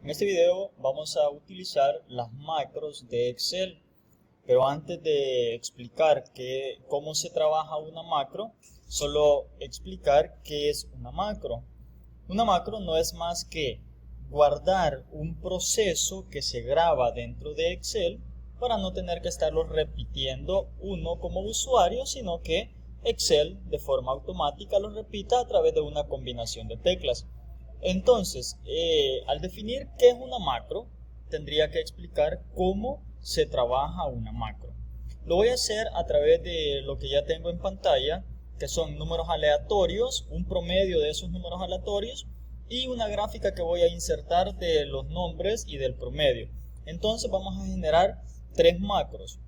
En este video vamos a utilizar las macros de Excel, pero antes de explicar cómo se trabaja una macro, solo explicar qué es una macro. Una macro no es más que guardar un proceso que se graba dentro de Excel para no tener que estarlo repitiendo uno como usuario, sino que Excel de forma automática lo repita a través de una combinación de teclas. Entonces, al definir qué es una macro, tendría que explicar cómo se trabaja una macro. Lo voy a hacer a través de lo que ya tengo en pantalla, que son números aleatorios, un promedio de esos números aleatorios y una gráfica que voy a insertar de los nombres y del promedio. Entonces vamos a generar tres macros.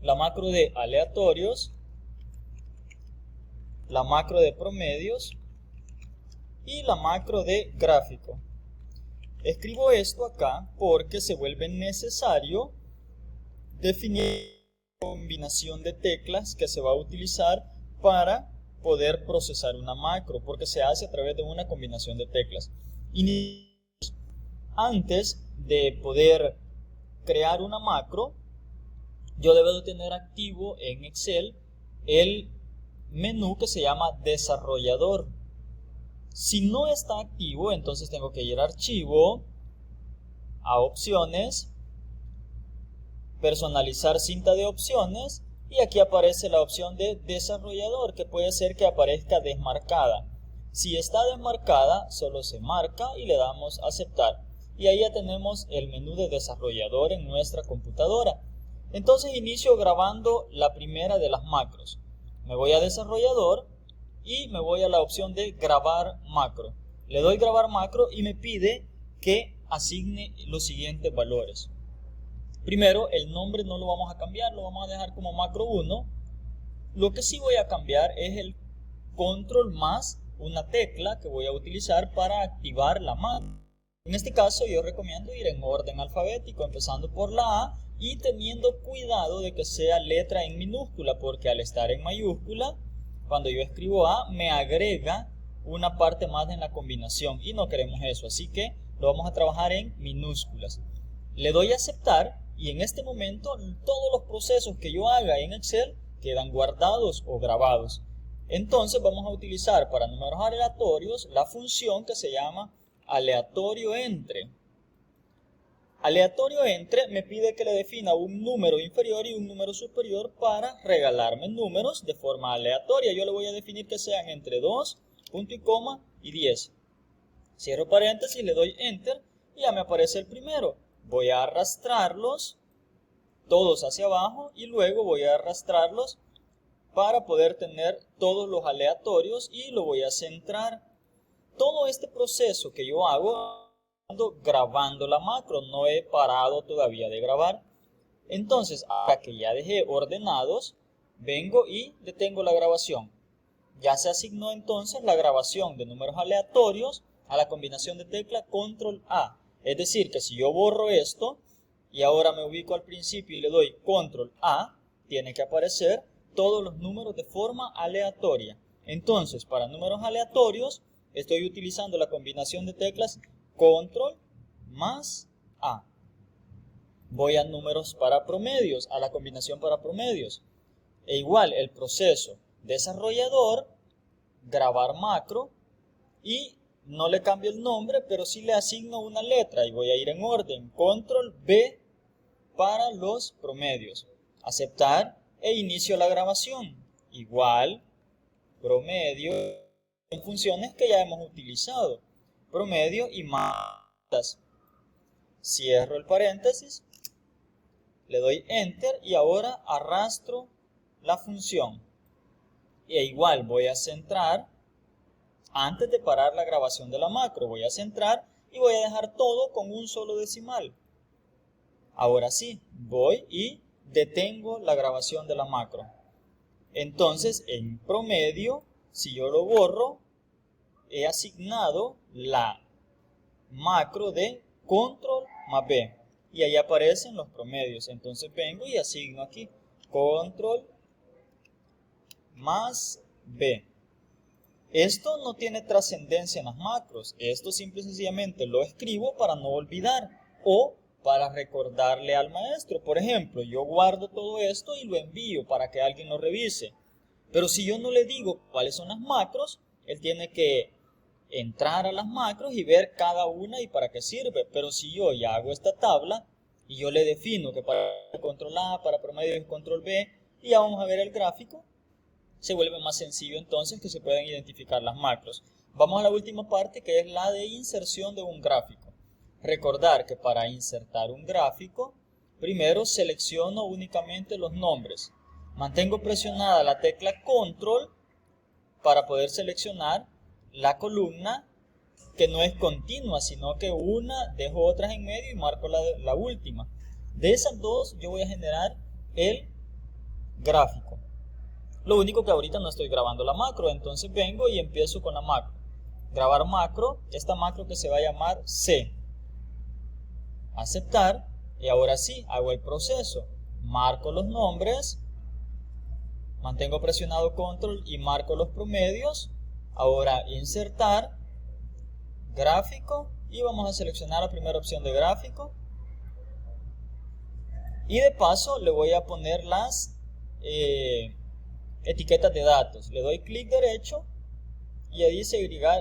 La macro de aleatorios, la macro de promedios y la macro de gráfico. Escribo esto acá porque se vuelve necesario definir la combinación de teclas que se va a utilizar para poder procesar una macro, porque se hace a través de una combinación de teclas. Y antes de poder crear una macro, yo debo de tener activo en Excel el menú que se llama desarrollador. Si no está activo, entonces tengo que ir a archivo, a opciones, personalizar cinta de opciones y aquí aparece la opción de desarrollador, que puede ser que aparezca desmarcada. Si está desmarcada, solo se marca y le damos a aceptar. Y ahí ya tenemos el menú de desarrollador en nuestra computadora. Entonces inicio grabando la primera de las macros. Me voy a desarrollador y me voy a la opción de grabar macro. Le doy grabar macro y me pide que asigne los siguientes valores. Primero, el nombre no lo vamos a cambiar, lo vamos a dejar como macro 1. Lo que sí voy a cambiar es el control más una tecla que voy a utilizar para activar la macro. En este caso yo recomiendo ir en orden alfabético, empezando por la A y teniendo cuidado de que sea letra en minúscula, porque al estar en mayúscula, cuando yo escribo A, me agrega una parte más en la combinación y no queremos eso, así que lo vamos a trabajar en minúsculas. Le doy a aceptar y en este momento todos los procesos que yo haga en Excel quedan guardados o grabados. Entonces vamos a utilizar para números aleatorios la función que se llama aleatorio entre. Aleatorio entre me pide que le defina un número inferior y un número superior para regalarme números de forma aleatoria. Yo le voy a definir que sean entre 2, punto y coma y 10. Cierro paréntesis, le doy enter y ya me aparece el primero. Voy a arrastrarlos todos hacia abajo y luego voy a arrastrarlos para poder tener todos los aleatorios y lo voy a centrar. Todo este proceso que yo hago grabando la macro, no he parado todavía de grabar. Entonces, hasta que ya dejé ordenados, vengo y detengo la grabación. Ya se asignó entonces la grabación de números aleatorios a la combinación de tecla control A. Es decir, que si yo borro esto y ahora me ubico al principio y le doy control A, tiene que aparecer todos los números de forma aleatoria. Entonces, para números aleatorios, estoy utilizando la combinación de teclas control más A. Voy a números para promedios, a la combinación para promedios. E igual el proceso desarrollador, grabar macro y no le cambio el nombre, pero sí le asigno una letra y voy a ir en orden. Control B para los promedios. Aceptar e inicio la grabación. Igual, promedio en funciones que ya hemos utilizado. Promedio y más. Cierro el paréntesis, le doy enter y ahora arrastro la función. E igual voy a centrar, antes de parar la grabación de la macro, voy a centrar y voy a dejar todo con un solo decimal. Ahora sí, voy y detengo la grabación de la macro. Entonces, en promedio, si yo lo borro, he asignado la macro de control más B y ahí aparecen los promedios. Entonces vengo y asigno aquí control más B. Esto no tiene trascendencia en las macros, esto simple y sencillamente lo escribo para no olvidar o para recordarle al maestro. Por ejemplo, yo guardo todo esto y lo envío para que alguien lo revise. Pero si yo no le digo cuáles son las macros, él tiene que entrar a las macros y ver cada una y para qué sirve. Pero si yo ya hago esta tabla y yo le defino que para control A, para promedio es control B, y ya vamos a ver el gráfico, se vuelve más sencillo entonces que se pueden identificar las macros. Vamos a la última parte, que es la de inserción de un gráfico. Recordar que para insertar un gráfico, primero selecciono únicamente los nombres. Mantengo presionada la tecla control para poder seleccionar la columna que no es continua, sino que dejo otras en medio y marco la última. De esas dos yo voy a generar el gráfico. Lo único que ahorita no estoy grabando la macro, entonces vengo y empiezo con la macro. Grabar macro, esta macro que se va a llamar C. Aceptar, y ahora sí, hago el proceso. Marco los nombres, mantengo presionado control y marco los promedios. Ahora insertar, gráfico, y vamos a seleccionar la primera opción de gráfico. Y de paso le voy a poner las etiquetas de datos. Le doy clic derecho y ahí dice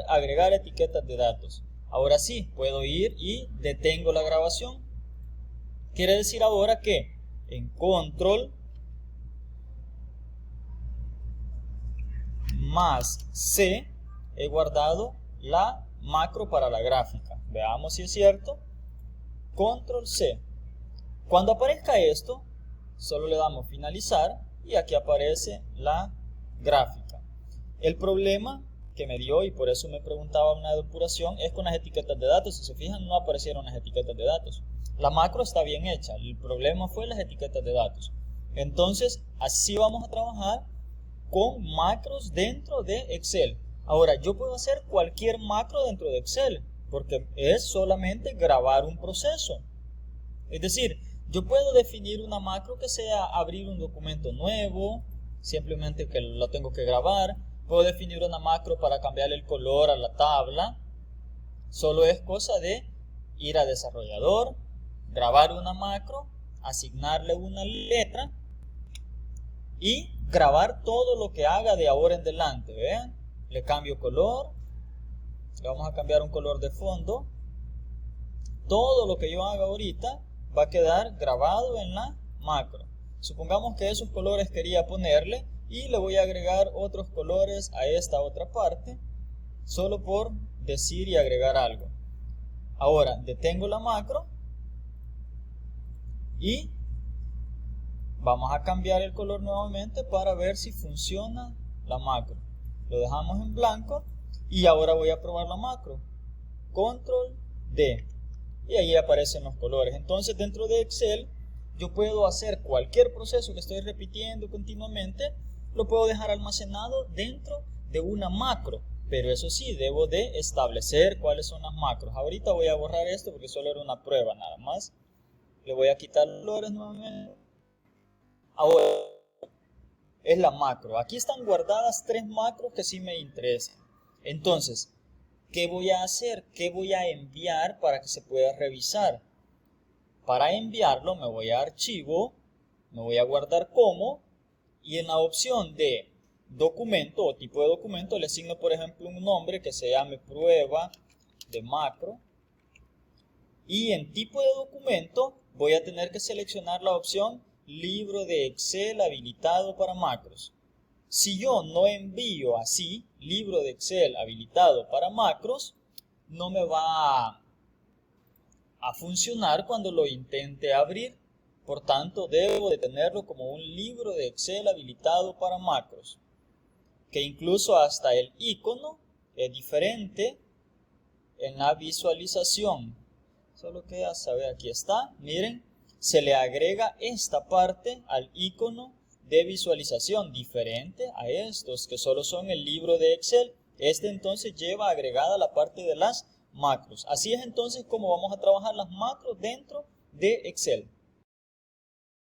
agregar etiquetas de datos. Ahora sí, puedo ir y detengo la grabación. Quiere decir ahora que en control más C he guardado la macro para la gráfica. Veamos si es cierto. Control C. Cuando aparezca esto, solo le damos finalizar y aquí aparece la gráfica. El problema que me dio, y por eso me preguntaba una depuración, es con las etiquetas de datos. Si se fijan, no aparecieron las etiquetas de datos. La macro está bien hecha, el problema fue las etiquetas de datos. Entonces, así vamos a trabajar con macros dentro de Excel. Ahora, yo puedo hacer cualquier macro dentro de Excel, porque es solamente grabar un proceso. Es decir, yo puedo definir una macro que sea abrir un documento nuevo, simplemente que lo tengo que grabar. Puedo definir una macro para cambiar el color a la tabla. Solo es cosa de ir a desarrollador, grabar una macro, asignarle una letra y grabar todo lo que haga de ahora en adelante. Vean, le cambio color, le vamos a cambiar un color de fondo. Todo lo que yo haga ahorita va a quedar grabado en la macro. Supongamos que esos colores quería ponerle y le voy a agregar otros colores a esta otra parte, solo por decir y agregar algo. Ahora detengo la macro y vamos a cambiar el color nuevamente para ver si funciona la macro. Lo dejamos en blanco y ahora voy a probar la macro. Control D. Y ahí aparecen los colores. Entonces dentro de Excel yo puedo hacer cualquier proceso que estoy repitiendo continuamente, lo puedo dejar almacenado dentro de una macro. Pero eso sí, debo de establecer cuáles son las macros. Ahorita voy a borrar esto porque solo era una prueba nada más. Le voy a quitar los colores nuevamente. Ahora es la macro. Aquí están guardadas 3 macros que sí me interesan. Entonces, ¿qué voy a hacer? ¿Qué voy a enviar para que se pueda revisar? Para enviarlo me voy a archivo, me voy a guardar como, y en la opción de documento o tipo de documento le asigno por ejemplo un nombre que se llame prueba de macro. Y en tipo de documento voy a tener que seleccionar la opción libro de Excel habilitado para macros. Si yo no envío así, libro de Excel habilitado para macros, no me va a funcionar cuando lo intente abrir. Por tanto, debo de tenerlo como un libro de Excel habilitado para macros, que incluso hasta el icono es diferente en la visualización. Solo queda saber, aquí está, miren, se le agrega esta parte al icono de visualización, diferente a estos que solo son el libro de Excel. Este entonces lleva agregada la parte de las macros. Así es entonces como vamos a trabajar las macros dentro de Excel.